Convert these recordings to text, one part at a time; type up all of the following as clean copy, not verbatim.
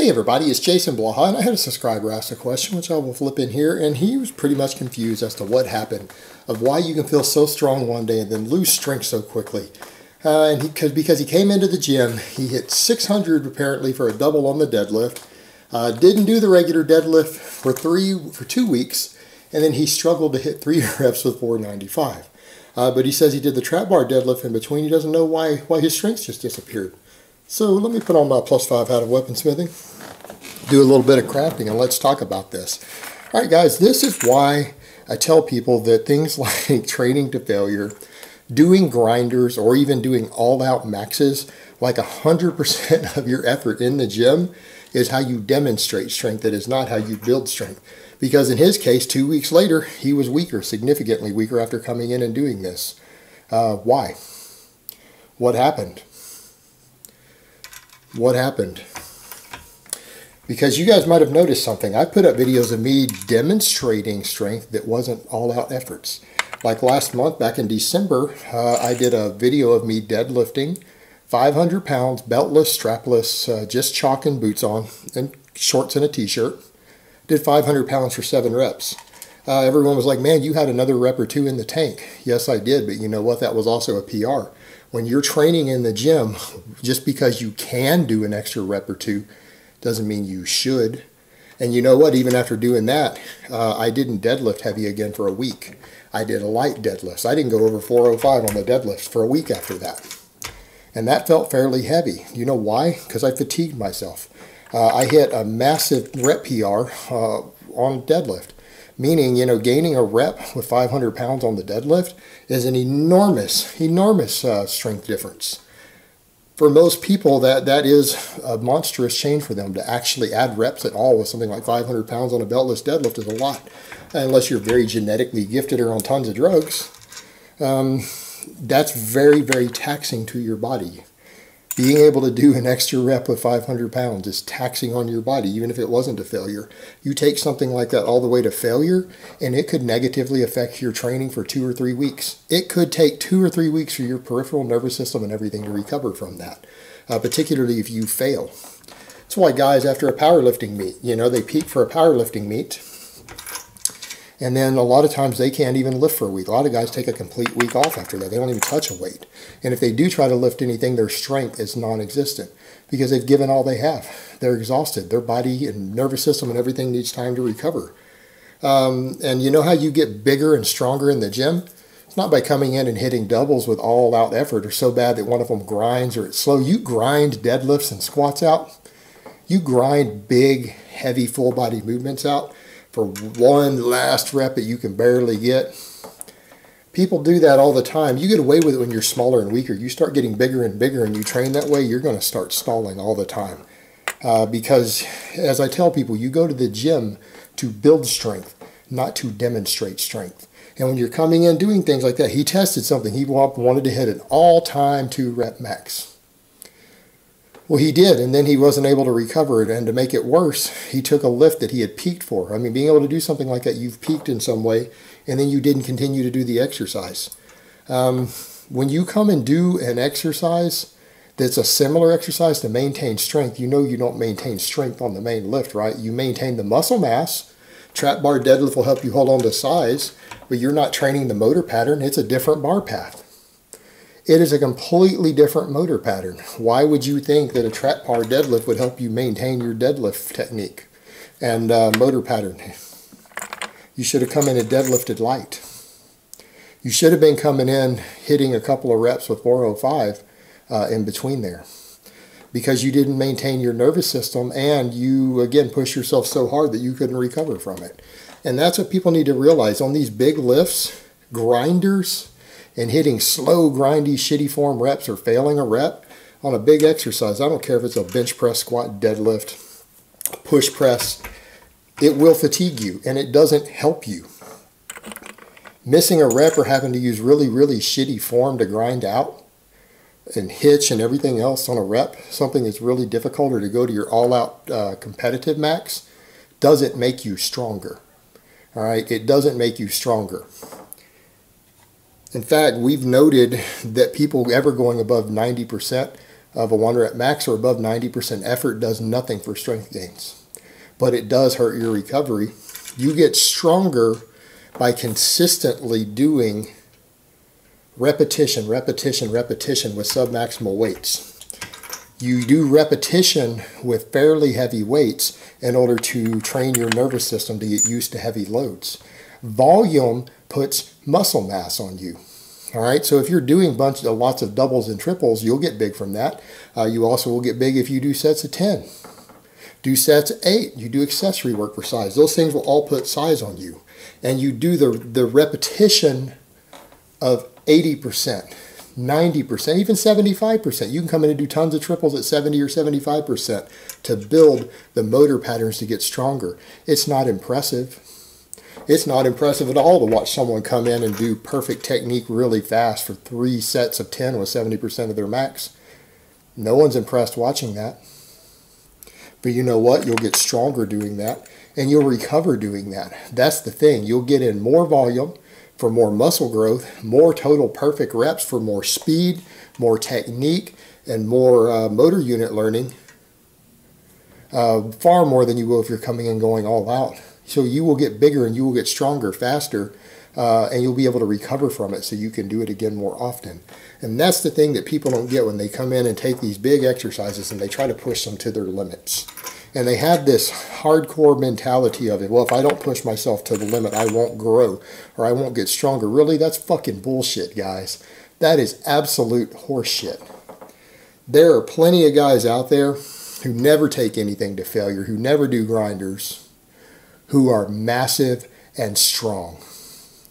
Hey everybody, it's Jason Blaha, and I had a subscriber ask a question, which I will flip in here, and he was pretty much confused as to what happened, of why you can feel so strong one day and then lose strength so quickly. Because he came into the gym, he hit 600 apparently for a double on the deadlift, didn't do the regular deadlift for 2 weeks, and then he struggled to hit 3 reps with 495. But he says he did the trap bar deadlift in between. He doesn't know why his strength just disappeared. So let me put on my +5 hat of weaponsmithing, do a little bit of crafting, and let's talk about this. All right, guys, this is why I tell people that things like training to failure, doing grinders, or even doing all-out maxes, like 100% of your effort in the gym is how you demonstrate strength. It is not how you build strength. Because in his case, 2 weeks later, he was weaker, significantly weaker after coming in and doing this. Why? What happened? What happened? Because you guys might have noticed something. I put up videos of me demonstrating strength that wasn't all-out efforts. Like last month, back in December, I did a video of me deadlifting 500 pounds, beltless, strapless, just chalk and boots on, and shorts and a t-shirt. Did 500 pounds for 7 reps. Everyone was like, man, you had another rep or 2 in the tank. Yes, I did, but you know what? That was also a PR. When you're training in the gym, just because you can do an extra rep or 2 doesn't mean you should. And you know what? Even after doing that, I didn't deadlift heavy again for a week. I did a light deadlift. I didn't go over 405 on the deadlift for a week after that. And that felt fairly heavy. You know why? Because I fatigued myself. I hit a massive rep PR on deadlift. Meaning, you know, gaining a rep with 500 pounds on the deadlift is an enormous strength difference. For most people, that is a monstrous change for them. To actually add reps at all with something like 500 pounds on a beltless deadlift is a lot. Unless you're very genetically gifted or on tons of drugs. That's very, very taxing to your body. Being able to do an extra rep with 500 pounds is taxing on your body, even if it wasn't a failure. You take something like that all the way to failure, and it could negatively affect your training for 2 or 3 weeks. It could take 2 or 3 weeks for your peripheral nervous system and everything to recover from that, particularly if you fail. That's why guys, after a powerlifting meet, you know, they peak for a powerlifting meet, and then a lot of times they can't even lift for a week. A lot of guys take a complete week off after that. They don't even touch a weight. And if they do try to lift anything, their strength is non-existent because they've given all they have. They're exhausted. Their body and nervous system and everything needs time to recover. And you know how you get bigger and stronger in the gym? It's not by coming in and hitting doubles with all-out effort or so bad that one of them grinds or it's slow. You grind deadlifts and squats out. You grind big, heavy, full-body movements out for one last rep that you can barely get. People do that all the time. You get away with it when you're smaller and weaker. You start getting bigger and bigger and you train that way, you're going to start stalling all the time. Because, as I tell people, you go to the gym to build strength, not to demonstrate strength. And when you're coming in doing things like that, he tested something. He wanted to hit an all-time 2-rep max. Well, he did, and then he wasn't able to recover it, and to make it worse, he took a lift that he had peaked for. I mean, being able to do something like that, you've peaked in some way, and then you didn't continue to do the exercise. When you come and do an exercise that's a similar exercise to maintain strength, you know you don't maintain strength on the main lift, right? You maintain the muscle mass. Trap bar deadlift will help you hold on to size, but you're not training the motor pattern. It's a different bar path. It is a completely different motor pattern. Why would you think that a trap bar deadlift would help you maintain your deadlift technique and motor pattern? You should have come in and deadlifted light. You should have been coming in hitting a couple of reps with 405 in between there because you didn't maintain your nervous system and you, again, push yourself so hard that you couldn't recover from it. And that's what people need to realize. On these big lifts, grinders, and hitting slow, grindy, shitty form reps or failing a rep on a big exercise, I don't care if it's a bench press, squat, deadlift, push press, it will fatigue you and it doesn't help you. Missing a rep or having to use really, really shitty form to grind out and hitch and everything else on a rep, something that's really difficult, or to go to your all-out competitive max, doesn't make you stronger. All right, it doesn't make you stronger. In fact, we've noted that people ever going above 90% of a 1 rep max or above 90% effort does nothing for strength gains. But it does hurt your recovery. You get stronger by consistently doing repetition with submaximal weights. You do repetition with fairly heavy weights in order to train your nervous system to get used to heavy loads. Volume puts muscle mass on you. All right, so if you're doing lots of doubles and triples, you'll get big from that. You also will get big if you do sets of 10. Do sets of 8. You do accessory work for size. Those things will all put size on you. And you do the repetition of 80%, 90%, even 75%. You can come in and do tons of triples at 70 or 75% to build the motor patterns to get stronger. It's not impressive. It's not impressive at all to watch someone come in and do perfect technique really fast for 3 sets of 10 with 70% of their max. No one's impressed watching that. But you know what? You'll get stronger doing that, and you'll recover doing that. That's the thing. You'll get in more volume for more muscle growth, more total perfect reps for more speed, more technique, and more motor unit learning. Far more than you will if you're coming and going all out. So you will get bigger and you will get stronger faster, and you'll be able to recover from it so you can do it again more often. And that's the thing that people don't get when they come in and take these big exercises and they try to push them to their limits. And they have this hardcore mentality of it. Well, if I don't push myself to the limit, I won't grow or I won't get stronger. Really, that's fucking bullshit, guys. That is absolute horseshit. There are plenty of guys out there who never take anything to failure, who never do grinders, who are massive and strong.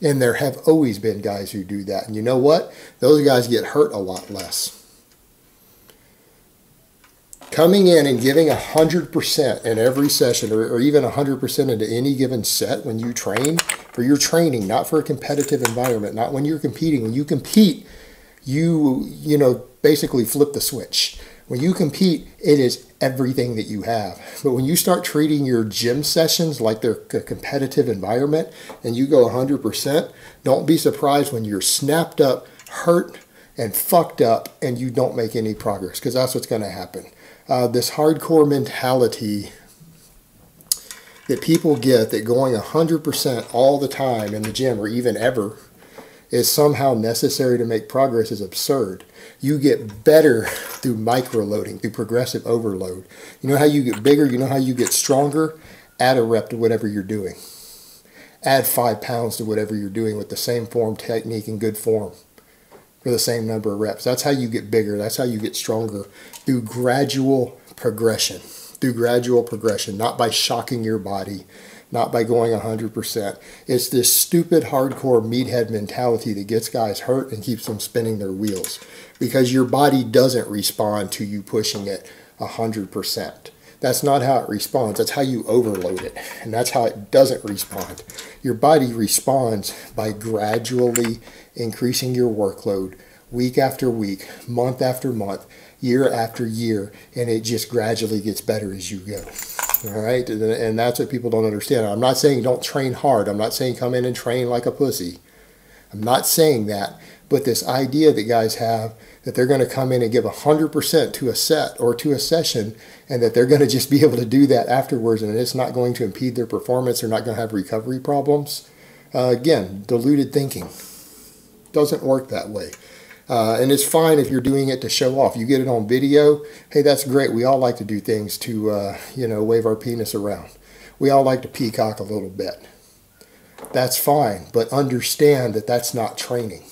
And there have always been guys who do that. And you know what? Those guys get hurt a lot less. Coming in and giving 100% in every session, or even 100% into any given set when you train, for your training, not for a competitive environment, not when you're competing. When you compete, you basically flip the switch. When you compete, it is everything that you have. But when you start treating your gym sessions like they're a competitive environment and you go 100%, don't be surprised when you're snapped up, hurt, and fucked up and you don't make any progress, because that's what's going to happen. This hardcore mentality that people get, that going 100% all the time in the gym or even ever is somehow necessary to make progress, is absurd. You get better through micro-loading, through progressive overload. You know how you get bigger? You know how you get stronger? Add a rep to whatever you're doing. Add 5 pounds to whatever you're doing with the same form, technique, and good form for the same number of reps. That's how you get bigger. That's how you get stronger, through gradual progression. Through gradual progression, not by shocking your body, not by going 100%. It's this stupid, hardcore meathead mentality that gets guys hurt and keeps them spinning their wheels, because your body doesn't respond to you pushing it 100%. That's not how it responds. That's how you overload it, and that's how it doesn't respond. Your body responds by gradually increasing your workload week after week, month after month, year after year, and it just gradually gets better as you go. All right, and that's what people don't understand. I'm not saying don't train hard. I'm not saying come in and train like a pussy. I'm not saying that. But this idea that guys have that they're going to come in and give 100% to a set or to a session, and that they're going to just be able to do that afterwards, and it's not going to impede their performance, they're not going to have recovery problems. Again, diluted thinking. Doesn't work that way. And it's fine if you're doing it to show off. You get it on video, hey, that's great. We all like to do things to, wave our penis around. We all like to peacock a little bit. That's fine, but understand that that's not training.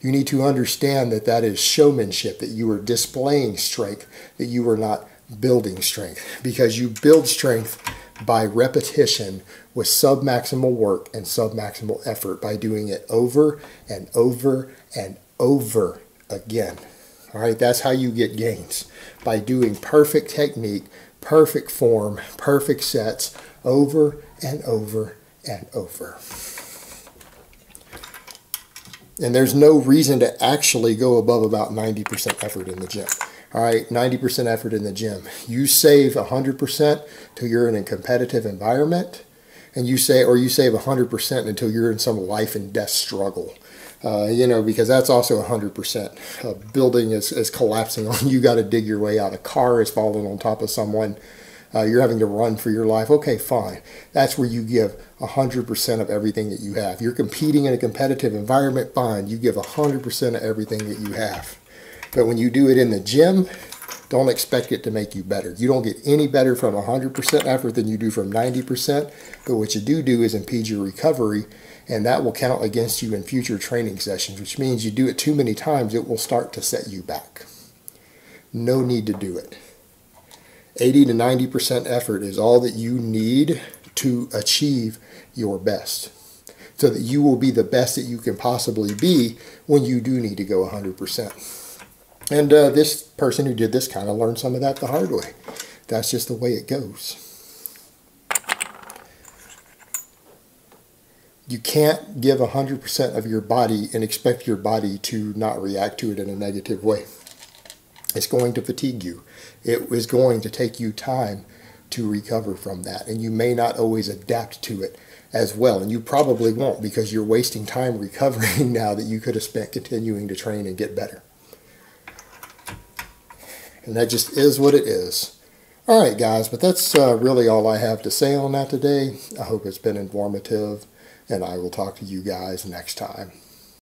You need to understand that that is showmanship, that you are displaying strength, that you are not building strength. Because you build strength by repetition with submaximal work and submaximal effort, by doing it over and over and over again. All right, that's how you get gains, by doing perfect technique, perfect form, perfect sets over and over and over. And there's no reason to actually go above about 90% effort in the gym. All right, 90% effort in the gym. You save 100% till you're in a competitive environment, and you save 100% until you're in some life and death struggle. because that's also 100%. A building is collapsing on you. You got to dig your way out. A car is falling on top of someone. You're having to run for your life. Okay, fine. That's where you give 100% of everything that you have. You're competing in a competitive environment. Fine. You give 100% of everything that you have. But when you do it in the gym, don't expect it to make you better. You don't get any better from 100% effort than you do from 90%. But what you do is impede your recovery, and that will count against you in future training sessions, which means you do it too many times, it will start to set you back. No need to do it. 80 to 90% effort is all that you need to achieve your best, so that you will be the best that you can possibly be when you do need to go 100%. And this person who did this kind of learned some of that the hard way. That's just the way it goes. You can't give 100% of your body and expect your body to not react to it in a negative way. It's going to fatigue you. It is going to take you time to recover from that. And you may not always adapt to it as well. And you probably won't, because you're wasting time recovering now that you could have spent continuing to train and get better. And that just is what it is. All right, guys, but that's really all I have to say on that today. I hope it's been informative, and I will talk to you guys next time.